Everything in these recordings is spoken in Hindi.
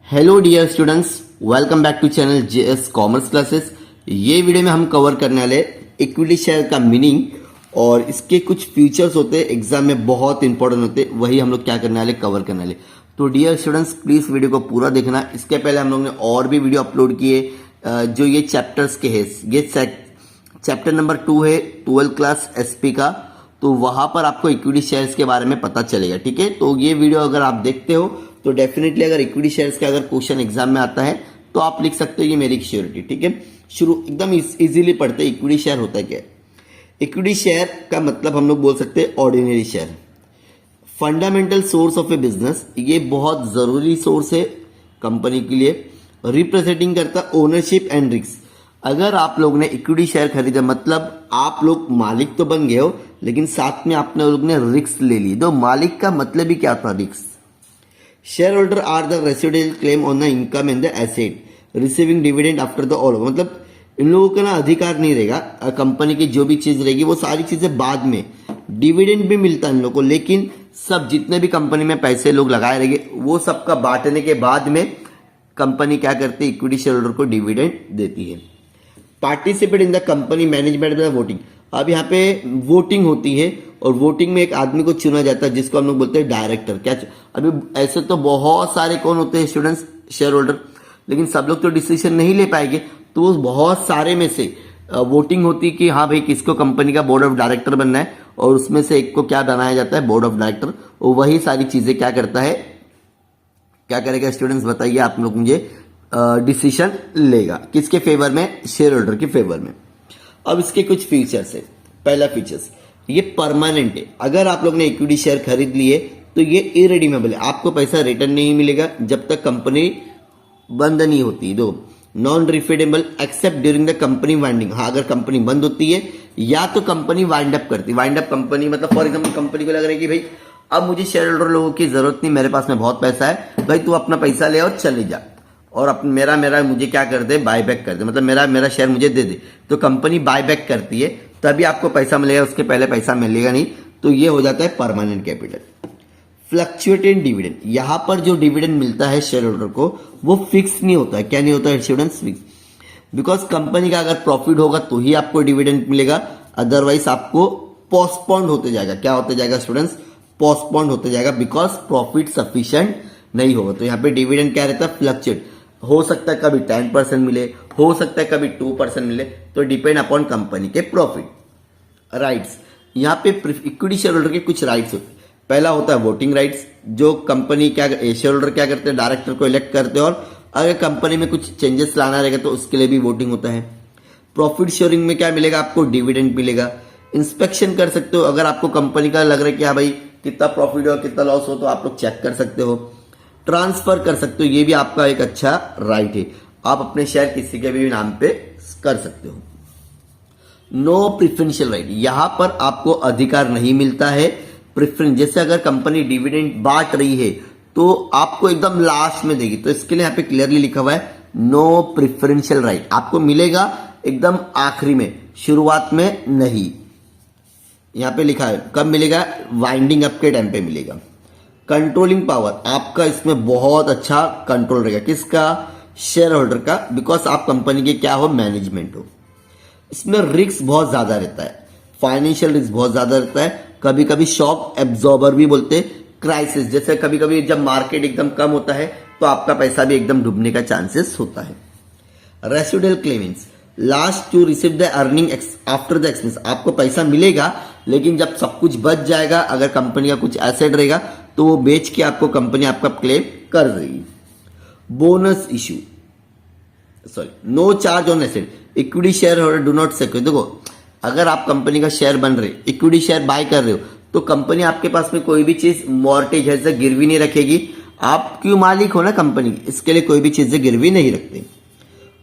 Hello dear students, welcome back to channel JS commerce classes. ये वीडियो में हम कवर करने वाले इक्विटी शेयर का मीनिंग और इसके कुछ फीचर्स होते हैं, एग्जाम में बहुत इंपॉर्टेंट होते हैं, वही हम लोग क्या करने वाले, कवर करने वाले। तो डियर स्टूडेंट्स, प्लीज वीडियो को पूरा देखना। इसके पहले हम लोग ने और भी वीडियो अपलोड किए जो ये चैप्टर्स के है। ये चैप्टर नंबर 2 है 12th क्लास एसपी का, तो वहां पर आपको इक्विटी शेयर्स के बारे में पता चलेगा। ठीक है, तो ये वीडियो अगर आप देखते हो तो डेफिनेटली अगर इक्विटी शेयर्स का अगर क्वेश्चन एग्जाम में आता है तो आप लिख सकते हो ये मेरी श्योरिटी। ठीक है, शुरू एकदम इजीली पढ़ते हैं। इक्विटी शेयर होता है क्या? इक्विटी शेयर का मतलब हम लोग बोल सकते हैं ordinary share, fundamental source of A business. ये बहुत जरूरी सोर्स है कंपनी के लिए, रिप्रेजेंटिंग करता ओनरशिप एंड रिस्क। अगर आप लोग ने इक्विटी शेयर खरीदा मतलब आप लोग मालिक तो बन गए हो, लेकिन साथ में आपने लोग ने रिस्क ले ली। तो मालिक का मतलब ही क्या था? Risk. Share holder are the residual claim on the income and the asset receiving dividend after the all. मतलब इन लोगों का ना अधिकार नहीं रहेगा, कंपनी की जो भी चीज रहेगी वो सारी चीजें बाद में, डिविडेंड भी मिलता है इन लोगों को, लेकिन सब जितने भी कंपनी में पैसे लोग लगाए रहेंगे वो सबका बांटने के बाद में कंपनी क्या करती है? इक्विटी शेयर होल्डर को डिविडेंड देती है। Participate in the company management by voting. अब यहाँ पे वोटिंग होती है और वोटिंग में एक आदमी को चुना जाता है जिसको हम लोग बोलते हैं डायरेक्टर। क्या अभी ऐसे तो बहुत सारे कौन होते हैं स्टूडेंट्स, शेयर होल्डर, लेकिन सब लोग तो डिसीजन नहीं ले पाएंगे, तो उस बहुत सारे में से वोटिंग होती है कि हाँ भाई किसको कंपनी का बोर्ड ऑफ डायरेक्टर बनना है, और उसमें से एक को क्या बनाया जाता है? Board of director. और वही सारी चीजें क्या करता है, क्या करेगा स्टूडेंट्स बताइए आप लोग मुझे। डिसीजन लेगा किसके फेवर में? शेयर होल्डर के फेवर में। अब इसके कुछ फीचर्स है। पहला फीचर्स, ये परमानेंट है। अगर आप लोग ने इक्विटी शेयर खरीद लिए तो ये इरेडीमेबल है, आपको पैसा रिटर्न नहीं मिलेगा जब तक कंपनी बंद नहीं होती। दो, non refundable accept during the company winding. हाँ, अगर कंपनी बंद होती है या तो कंपनी वाइंड अप करती है। वाइंड अप कंपनी मतलब फॉर एग्जाम्पल कंपनी को लग रहा है कि भाई अब मुझे शेयर होल्डर लोगों की जरूरत नहीं, मेरे पास में बहुत पैसा है, भाई तू अपना पैसा ले और चले जा और मेरा मुझे क्या कर दे? बाय बैक कर दे, मतलब मेरा शेयर मुझे दे दे। तो कंपनी बाय बैक करती है तभी आपको पैसा मिलेगा, उसके पहले पैसा मिलेगा नहीं। तो ये हो जाता है परमानेंट कैपिटल। फ्लक्चुएटेड डिविडेंड, यहां पर जो डिविडेंड मिलता है शेयर होल्डर को वो फिक्स नहीं होता है। क्या नहीं होता है स्टूडेंट्स? फिक्स। बिकॉज कंपनी का अगर प्रॉफिट होगा तो ही आपको डिविडेंड मिलेगा, अदरवाइज आपको पोस्टपोन्ड होते जाएगा। क्या होते जाएगा स्टूडेंट्स? पोस्टपोन्ड होते जाएगा, बिकॉज प्रॉफिट सफिशिएंट नहीं होगा। तो यहाँ पे डिविडेंड क्या रहता है? फ्लक्चुएट हो सकता है, कभी 10% मिले, हो सकता है कभी 2% मिले, तो डिपेंड अपॉन कंपनी के प्रॉफिट। राइट्स, यहाँ पे इक्विटी शेयर होल्डर के कुछ राइट्स होते हैं। पहला होता है वोटिंग राइट्स, जो कंपनी क्या शेयर होल्डर क्या करते हैं? डायरेक्टर को इलेक्ट करते हैं, और अगर कंपनी में कुछ चेंजेस लाना रहेगा तो उसके लिए भी वोटिंग होता है। प्रॉफिट शेयरिंग में क्या मिलेगा आपको? डिविडेंड मिलेगा। इंस्पेक्शन कर सकते हो, अगर आपको कंपनी का लग रहा है कि हाँ भाई कितना प्रॉफिट हो कितना लॉस हो तो आप लोग चेक कर सकते हो। ट्रांसफर कर सकते हो, ये भी आपका एक अच्छा राइट है, आप अपने शेयर किसी के भी नाम पे कर सकते हो। नो प्रिफरेंशियल राइट, यहां पर आपको अधिकार नहीं मिलता है प्रिफरेंस। जैसे अगर कंपनी डिविडेंड बांट रही है तो आपको एकदम लास्ट में देगी, तो इसके लिए यहाँ पे क्लियरली लिखा हुआ है नो प्रिफरेंशियल राइट। आपको मिलेगा एकदम आखिरी में, शुरुआत में नहीं। यहां पे लिखा है कब मिलेगा? वाइंडिंग अप के टाइम पे मिलेगा। कंट्रोलिंग पावर, आपका इसमें बहुत अच्छा कंट्रोल रहेगा। किसका? शेयर होल्डर का, बिकॉज आप कंपनी के क्या हो? मैनेजमेंट हो। इसमें रिस्क बहुत ज्यादा रहता है, फाइनेंशियल रिस्क बहुत ज्यादा रहता है। कभी कभी शॉक एब्जॉर्बर भी बोलते हैं, क्राइसिस, जैसे कभी कभी जब मार्केट एकदम कम होता है तो आपका पैसा भी एकदम डूबने का चांसेस होता है। Residual claimants, last to receive the earning after the expense. आपको पैसा मिलेगा लेकिन जब सब कुछ बच जाएगा, अगर कंपनी का कुछ एसेट रहेगा तो वो बेच के आपको कंपनी आपका क्लेम कर देगी। Bonus issue, sorry, no charge on asset. Equity share holder do not secure. देखो, अगर आप कंपनी का शेयर बन रहे, इक्विटी शेयर बाय कर रहे हो, तो कंपनी आपके पास में कोई भी चीज मॉर्टेज है गिरवी नहीं रखेगी। आप क्यों मालिक हो ना कंपनी, इसके लिए कोई भी चीजें गिरवी नहीं रखते।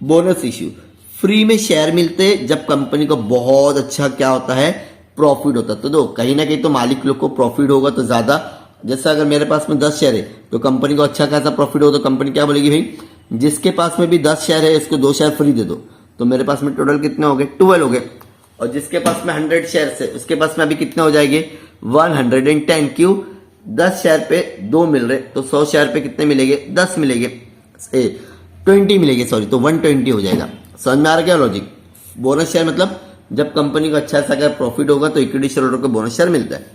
बोनस इश्यू, फ्री में शेयर मिलते हैं जब कंपनी को बहुत अच्छा क्या होता है? प्रॉफिट होता है। तो दो कहीं ना कहीं तो मालिक लोग को प्रॉफिट होगा तो ज्यादा। जैसे अगर मेरे पास में 10 शेयर है तो कंपनी को अच्छा खासा प्रॉफिट हो तो कंपनी क्या बोलेगी? भाई जिसके पास में भी 10 शेयर है इसको 2 शेयर फ्री दे दो। तो मेरे पास में टोटल कितने हो गए? 12 हो गए। और जिसके पास में 100 शेयर है उसके पास में अभी कितने हो जाएंगे? 110। क्यों? 10 शेयर पे 2 मिल रहे, तो 100 शेयर पे कितने मिलेंगे? 10 मिलेंगे। 20 मिलेगी, सॉरी, तो 120 हो जाएगा। समझ में आ रहा क्या लॉजिक? बोनस शेयर मतलब जब कंपनी को अच्छा सा अगर प्रॉफिट होगा तो इक्विटी शेयर होल्डर को बोनस शेयर मिलता है।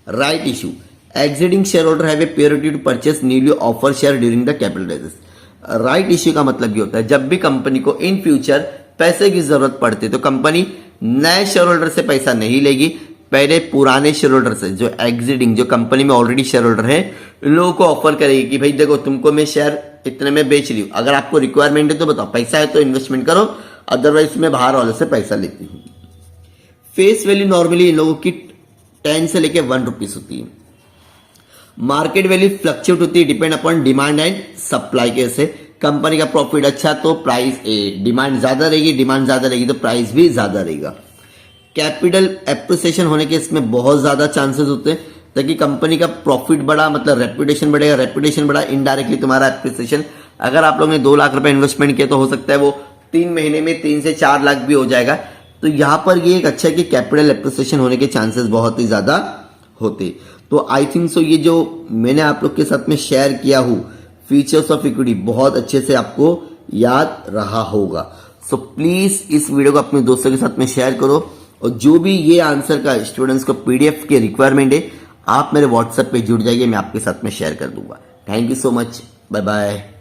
Right issue, existing share holder have a priority to purchase newly offer share during the capital raises. Right issue का मतलब ये होता है जब भी कंपनी को इन फ्यूचर पैसे की जरूरत पड़ती है तो कंपनी नए शेयर होल्डर से पैसा नहीं लेगी, पहले पुराने शेयर होल्डर से, जो एग्जिटिंग, जो कंपनी में ऑलरेडी शेयर होल्डर है, इन लोगों को ऑफर करेगी कि भाई देखो तुमको मैं शेयर इतने में बेच रही हूं, अगर आपको रिक्वायरमेंट है तो बताओ, पैसा है तो इन्वेस्टमेंट करो, अदरवाइज मैं बाहर वालों से पैसा लेती हूँ। फेस वैल्यू नॉर्मली इन लोगों की 10 से लेके 1 रुपीज होती है। मार्केट वैल्यू फ्लक्चुएट होती है depend upon demand and supply के से। कंपनी का प्रॉफिट अच्छा तो प्राइस डिमांड ज्यादा रहेगी, डिमांड ज्यादा रहेगी तो प्राइस भी ज्यादा रहेगा। कैपिटल एप्रिसिएशन होने के इसमें बहुत ज्यादा चांसेस होते हैं, ताकि कंपनी का प्रॉफिट बढ़ा मतलब रेपुटेशन बढ़ेगा, रेपुटेशन बढ़ा इनडायरेक्टली तुम्हारा एप्रिसिएशन। अगर आप लोगों ने 2 लाख रुपए इन्वेस्टमेंट किया तो हो सकता है वो 3 महीने में 3 से 4 लाख भी हो जाएगा। तो यहां पर ये एक अच्छा है कि कैपिटल एप्रिसिएशन होने के चांसेस बहुत ही ज्यादा होते। तो आई थिंक सो ये जो मैंने आप लोग के साथ में शेयर किया हूं फीचर्स ऑफ इक्विटी बहुत अच्छे से आपको याद रहा होगा। सो प्लीज इस वीडियो को अपने दोस्तों के साथ में शेयर करो, और जो भी ये आंसर का स्टूडेंट्स को पीडीएफ की रिक्वायरमेंट है आप मेरे व्हाट्सएप पे जुड़ जाइए, मैं आपके साथ में शेयर कर दूंगा। Thank you so much, bye bye.